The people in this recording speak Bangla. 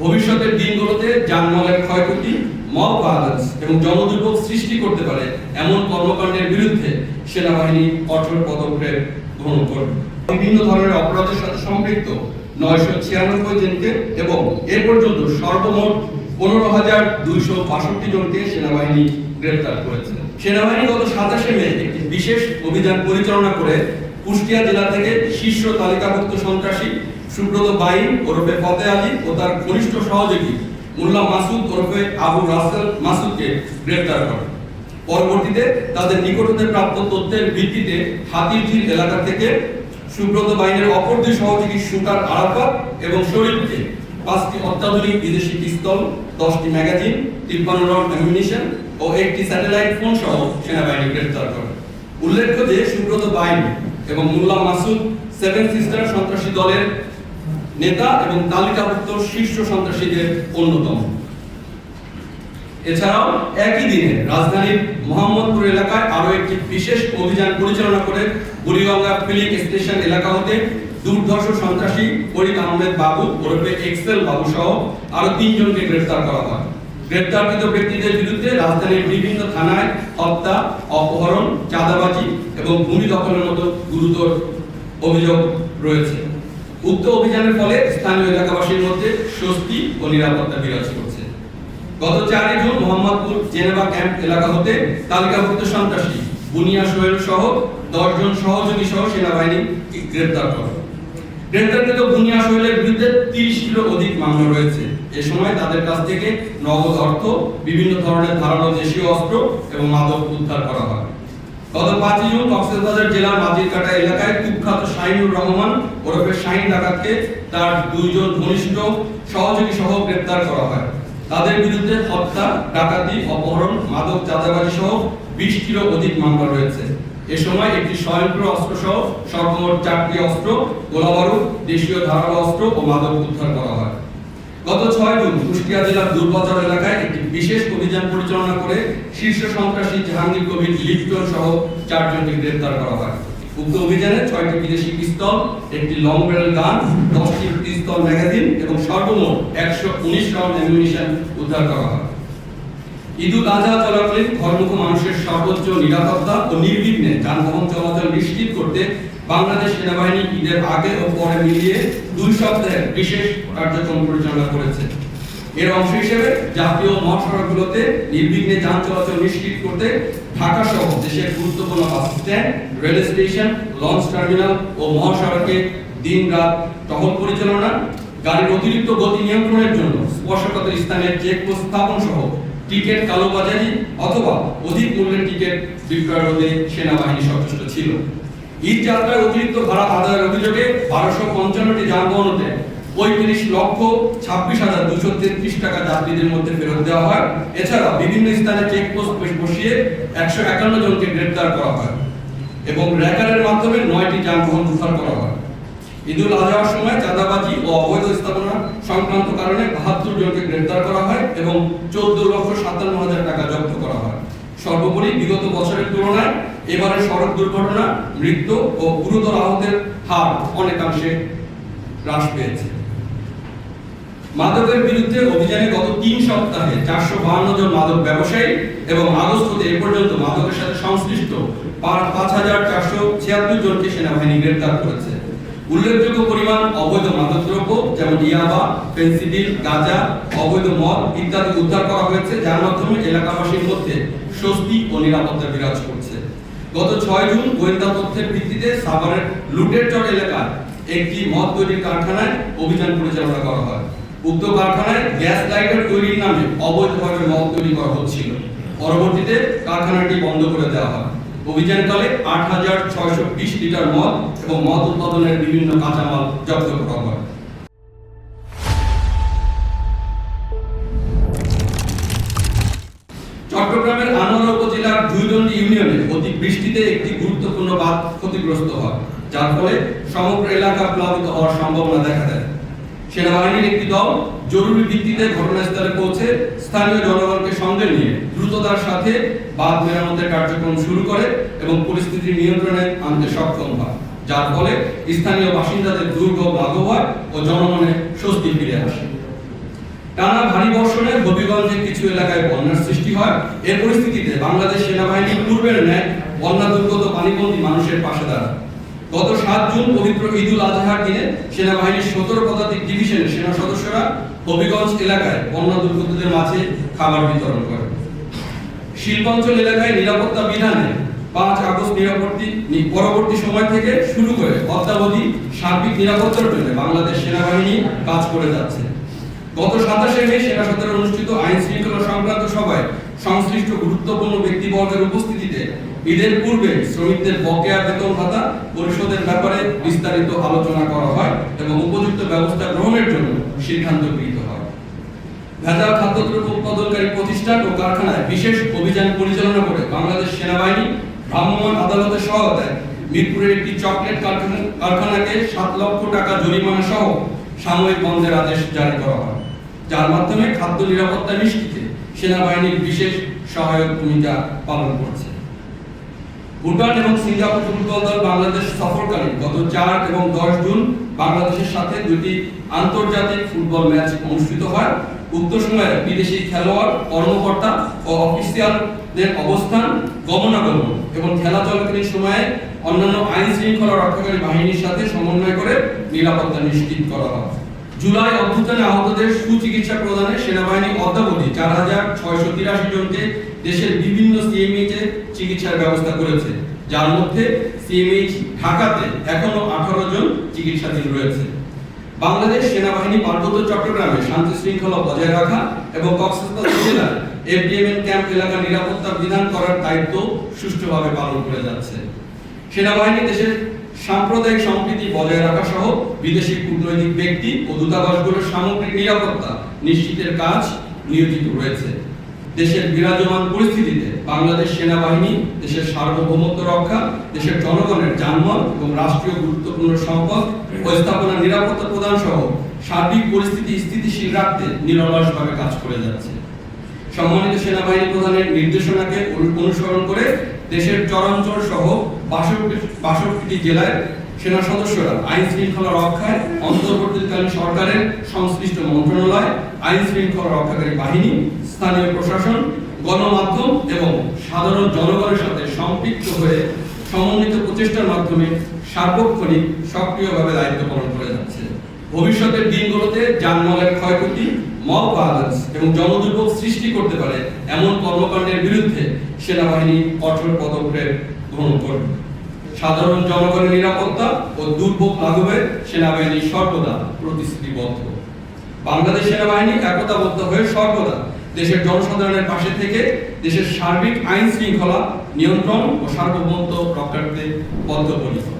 ভবিষ্যতের দিনগুলোতে যানমালের ক্ষয়ক্ষতি, মব ভায়োলেন্স এবং জনদুর্ভোগ সৃষ্টি করতে পারে এমন কর্মকাণ্ডের বিরুদ্ধে সেনাবাহিনী কঠোর পদক্ষেপ গ্রহণ করবে। বিভিন্ন ধরনের অপরাধের সাথে সম্পৃক্ত 996 জনকে এবং এ পর্যন্ত সর্বমোট 15,262 জনকে সেনাবাহিনী গ্রেফতার করেছে। সেনাবাহিনী গত 27 মে একটি বিশেষ অভিযান পরিচালনা করে কুষ্টিয়া জেলা থেকে শীর্ষ তালিকাভুক্ত সন্ত্রাসী সুব্রত বাইন ওরফে ফতে আলী ও তার ঘনিষ্ঠ সহযোগী মোল্লা মাসুদ ওরফে আবু রাসেল মাসুদকে গ্রেফতার করে। পরবর্তীতে তাদের নিকট হতে প্রাপ্ত তথ্যের ভিত্তিতে হাতিরঝিল এলাকা থেকে সুব্রত বাইনের অপর দুই সহযোগী শুটার আরাফাত এবং শরীফকে 5টি অত্যাধুনিক বিদেশি পিস্তল, 10টি ম্যাগাজিন, 53 রাউন্ড অ্যামিউনিশন ও একটি স্যাটেলাইট ফোন সহ সেনাবাহিনী গ্রেফতার করে। উল্লেখ্য যে সুব্রত বাইন এবং মোল্লা মাসুদ সেভেন সিস্টার সন্ত্রাসী দলের নেতা এবং তালিকাভুক্ত শীর্ষ সন্ত্রাসীদের অন্যতম। এছাড়াও একই দিনে রাজধানীর মোহাম্মদপুর এলাকায় আরো একটি বিশেষ অভিযান পরিচালনা করে বুড়িগঙ্গা ফিলিং স্টেশন এলাকা হতে দুর্ধর্ষ সন্ত্রাসী ফরিদ আহমেদ বাবু ওরফে এক্সেল বাবু সহ আরো 3 জনকে গ্রেফতার করা হয়। গ্রেফতারকৃত ব্যক্তিদের বিরুদ্ধে রাজধানীর বিভিন্ন থানায় হত্যা, অপহরণ, চাঁদাবাজি এবং ভূমি দখলের মতো গুরুতর অভিযোগ রয়েছে। উক্ত অভিযানের ফলে স্থানীয় এলাকাবাসীর মধ্যে স্বস্তি ও নিরাপত্তা বিরাজ করছে। গত 4 জুন মোহাম্মদপুর জেনেভা ক্যাম্প এলাকা হতে তালিকাভুক্ত সন্ত্রাসী বুনিয়া সোহেল সহ 10 জন সহযোগী সহ সেনাবাহিনী গ্রেফতার করে। গ্রেফতারকৃত বুনিয়া সোহেলের বিরুদ্ধে 30 কিলো অধিক মামলা রয়েছে। এ সময় তাদের কাছ থেকে নগদ অর্থ, বিভিন্ন ধরনের ধারালো দেশীয় অস্ত্র এবং মাদক উদ্ধার করা হয়। গত 5 জুন কক্সবাজার জেলার মাঝিরকাটা এলাকায় কুখ্যাত শাহিনুর রহমান ওরফে শাহিন ডাকাতকে তার 2 জন ঘনিষ্ঠ সহযোগী সহ গ্রেফতার করা হয়। তাদের বিরুদ্ধে হত্যা, ডাকাতি, অপহরণ, মাদক, চাঁদাবাজি সহ 20 কিলো অধিক মামলা রয়েছে। এ সময় একটি স্বয়ংক্রিয় অস্ত্র সহ সর্বমোট 4টি অস্ত্র, গোলাবারুদ, দেশীয় ধারালো অস্ত্র ও মাদক উদ্ধার করা হয়। গত 6 জুন কুষ্টিয়া জেলার দুর্বাজার এলাকায় একটি বিশেষ অভিযান পরিচালনা করে শীর্ষ সন্ত্রাসী জাহাঙ্গীর কবির লিপ্টন সহ 4 জনকে গ্রেফতার করা হয়। উক্ত অভিযানে 6টি বিদেশি পিস্তল, একটি লং ব্যারেল গান, 10টি পিস্তল ম্যাগাজিন এবং সর্বমোট 119 রাউন্ড অ্যামিউনিশন উদ্ধার করা হয়। ঈদুল আজহা চলাকালীন ঘরমুখী মানুষের সর্বোচ্চ নিরাপত্তা ও নির্বিঘ্নে যানবাহন চলাচল নিশ্চিত করতে বাংলাদেশ সেনাবাহিনী ঈদের আগে ও পরে মিলিয়ে 2 সপ্তাহের বিশেষ কার্যক্রম পরিচালনা করেছে। এর অংশ হিসেবে জাতীয় মহাসড়কগুলোতে নির্বিঘ্নে যান চলাচল নিশ্চিত করতে ঢাকা সহ দেশের গুরুত্বপূর্ণ bus stand, rail station, launch terminal ও মহাসড়কে দিন-রাত টহল পরিচালনা, গাড়ির অতিরিক্ত গতি নিয়ন্ত্রণের জন্য স্পর্শকাতর স্থানে চেকপোস্ট স্থাপন সহ টিকিট কালোবাজারি অথবা অধিক মূল্যের টিকিট বিক্রয় রোধে সেনাবাহিনী সচেষ্ট ছিল। ঈদ যাত্রায় অতিরিক্ত ভাড়া আদায়ের অভিযোগে 1255টি যানবাহনতে 35,26,233 টাকা যাত্রীদের মধ্যে ফেরত দেওয়া হয়। এছাড়া বিভিন্ন স্থানে চেকপোস্ট বসিয়ে 151 জনকে গ্রেফতার করা হয় এবং র্যাকারের মাধ্যমে 9টি যানবাহন উদ্ধার করা হয়। ঈদুল আজহার সময় চাঁদাবাজি ও অবৈধ স্থাপনা সংক্রান্ত কারণে 72 জনকে গ্রেফতার করা হয় এবং 14,57,000 টাকা জব্দ করা হয়। সর্বোপরি বিগত বছরের তুলনায় এবারে সড়ক দুর্ঘটনা, মৃত্যু ও গুরুতর আহতের হার অনেকাংশে হ্রাস পেয়েছে। মাদকের বিরুদ্ধে অভিযানে গত 3 সপ্তাহে 452 জন মাদক ব্যবসায়ী এবং আগস্ট হতে এ পর্যন্ত মাদকের সাথে সংশ্লিষ্ট 5,476 জনকে সেনাবাহিনী গ্রেফতার করেছে। উল্লেখযোগ্য পরিমাণ অবৈধ মাদকদ্রব্য যেমন ইয়াবা, ফেন্সিডিল, গাঁজা, অবৈধ মদ ইত্যাদি উদ্ধার করা হয়েছে, যার মাধ্যমে এলাকাবাসীর মধ্যে স্বস্তি ও নিরাপত্তা বিরাজ করছে। গত 6 জুন গোয়েন্দা তথ্যের ভিত্তিতে সাভারের লুটের চর এলাকায় একটি মদ তৈরির কারখানায় অভিযান পরিচালনা করা হয়। উক্ত কারখানায় গ্যাস লাইটার তৈরির নামে অবৈধভাবে মদ তৈরি করা হচ্ছিল। পরবর্তীতে কারখানাটি বন্ধ করে দেওয়া হয়। অভিযানকালে 8,620 লিটার মদ এবং মদ উৎপাদনের বিভিন্ন কাঁচামাল জব্দ করা হয়। চট্টগ্রামের আনোয়ারা উপজেলার জুইদন্ডি ইউনিয়নে অতিবৃষ্টিতে একটি গুরুত্বপূর্ণ বাঁধ ক্ষতিগ্রস্ত হয়, যার ফলে সমগ্র এলাকা প্লাবিত হওয়ার সম্ভাবনা দেখা দেয়। সেনাবাহিনীর একটি দল জরুরি ভিত্তিতে ঘটনাস্থলে পৌঁছে স্থানীয় জনগণকে সঙ্গে নিয়ে দ্রুততার সাথে বাঁধ মেরামতের কার্যক্রম শুরু করে এবং পরিস্থিতি নিয়ন্ত্রণে আনতে সক্ষম হয়, যার ফলে স্থানীয় বাসিন্দাদের দুর্ভোগ লাঘব হয় ও জনমনে স্বস্তি ফিরে আসে। টানা ভারী বর্ষণে হবিগঞ্জের কিছু এলাকায় বন্যার সৃষ্টি হয়। এর পরিস্থিতিতে বাংলাদেশ সেনাবাহিনী পূর্বের ন্যায় বন্যা দুর্গত পানিবন্দী মানুষের পাশে দাঁড়ায়। গত 7 জুন পবিত্র ঈদুল আজহার দিনে সেনাবাহিনীর 17 পদাতিক ডিভিশনের সেনা সদস্যরা হবিগঞ্জ এলাকায় বন্যা দুর্গতদের মাঝে খাবার বিতরণ করে। শিল্পাঞ্চল এলাকায় নিরাপত্তা বিধানে 5 আগস্ট পরবর্তী সময় থেকে শুরু করে অদ্যাবধি সার্বিক নিরাপত্তার জন্য বাংলাদেশ সেনাবাহিনী কাজ করে যাচ্ছে। গত 27 মে সেনা সদরে অনুষ্ঠিত আইন শৃঙ্খলা সংক্রান্ত সভায় সংশ্লিষ্ট গুরুত্বপূর্ণ ব্যক্তিবর্গের উপস্থিতিতে ঈদের পূর্বে শ্রমিকদের বকেয়া বেতন ভাতা পরিশোধের ব্যাপারে বিস্তারিত আলোচনা করা হয় এবং উপযুক্ত ব্যবস্থা গ্রহণের জন্য সিদ্ধান্ত গৃহীত হয়। ভেজাল খাদ্যদ্রব্য উৎপাদনকারী প্রতিষ্ঠান ও কারখানায় বিশেষ অভিযান পরিচালনা করে বাংলাদেশ সেনাবাহিনী ভ্রাম্যমাণ আদালতের সহায়তায় মিরপুরের একটি চকলেট কারখানাকে 7 লক্ষ টাকা জরিমানা সহ সাময়িক বন্ধের আদেশ জারি করা হয়, যার মাধ্যমে খাদ্য নিরাপত্তা নিশ্চিতে সেনাবাহিনীর বিশেষ সহায়ক ভূমিকা পালন করছে। ভুটান এবং সিঙ্গাপুর ফুটবল দল বাংলাদেশ সফরকারী গত 4 এবং 10 জুন বাংলাদেশের সাথে 2টি আন্তর্জাতিক ফুটবল ম্যাচ অনুষ্ঠিত হয়। উক্ত সময়ে বিদেশি খেলোয়াড়, কর্মকর্তা ও অফিসিয়ালদের অবস্থান, গমনাগমন এবং খেলা চলাকালীন সময়ে অন্যান্য আইন শৃঙ্খলা রক্ষাকারী বাহিনীর সাথে সমন্বয় করে নিরাপত্তা নিশ্চিত করা হয়। জুলাই অভ্যুত্থানে আহতদের সুচিকিৎসা প্রদানে সেনাবাহিনী অদ্যাবধি 4683 জনকে দেশের বিভিন্ন সিএমএইচ এ চিকিৎসার ব্যবস্থা করেছে, যার মধ্যে সিএমএইচ ঢাকাতে এখনো 18 জন চিকিৎসাধীন রয়েছে। বাংলাদেশ সেনাবাহিনী পার্বত্য চট্টগ্রামে শান্তি শৃঙ্খলা বজায় রাখা এবং কক্সবাজার জেলার এফডিএমএন ক্যাম্প এলাকা নিরাপত্তা বিধান করার দায়িত্ব সুষ্ঠুভাবে পালন করে যাচ্ছে। সেনাবাহিনী দেশের সাম্প্রদায়িক সম্প্রীতি বজায় রাখা সহ বিদেশি কূটনৈতিক ব্যক্তি ও দূতাবাসগুলোর সামগ্রিক নিরাপত্তা নিশ্চিতের কাজ নিয়োজিত রয়েছে। দেশের বিরাজমান পরিস্থিতিতে বাংলাদেশ সেনাবাহিনী দেশের সার্বভৌমত্ব রক্ষা, দেশের জনগণের জানমাল এবং রাষ্ট্রীয় গুরুত্বপূর্ণ সম্পদ ও স্থাপনার নিরাপত্তা প্রদান সহ সার্বিক পরিস্থিতি স্থিতিশীল রাখতে নিরলসভাবে কাজ করে যাচ্ছে। সম্মানিত সেনাবাহিনী প্রধানের নির্দেশনাকে অনুসরণ করে দেশের চরাঞ্চল সহ 62টি জেলায় সেনা সদস্যরা আইন শৃঙ্খলা রক্ষায় অন্তর্বর্তীকালীন সরকারের সংশ্লিষ্ট মন্ত্রণালয়, আইন শৃঙ্খলা রক্ষাকারী বাহিনী, স্থানীয় প্রশাসন, গণমাধ্যম এবং সাধারণ জনগণের সাথে সম্পৃক্ত হয়ে সমন্বিত প্রচেষ্টার মাধ্যমে সার্বক্ষণিক সক্রিয়ভাবে দায়িত্ব পালন করে যাচ্ছে। ভবিষ্যতের দিনগুলোতে জানমালের ক্ষয়ক্ষতি, মব ভায়োলেন্স এবং জনদুর্ভোগ সৃষ্টি করতে পারে এমন কর্মকাণ্ডের বিরুদ্ধে সেনাবাহিনী কঠোর পদক্ষেপ গ্রহণ করবে। সাধারণ জনগণের নিরাপত্তা ও দুর্ভোগ লাঘবে সেনাবাহিনী সর্বদা প্রতিশ্রুতিবদ্ধ। বাংলাদেশ সেনাবাহিনী একতাবদ্ধ হয়ে সর্বদা দেশের জনসাধারণের পাশে থেকে দেশের সার্বিক আইন শৃঙ্খলা নিয়ন্ত্রণ ও সার্বভৌমত্ব রক্ষার্থে বদ্ধপরিকর।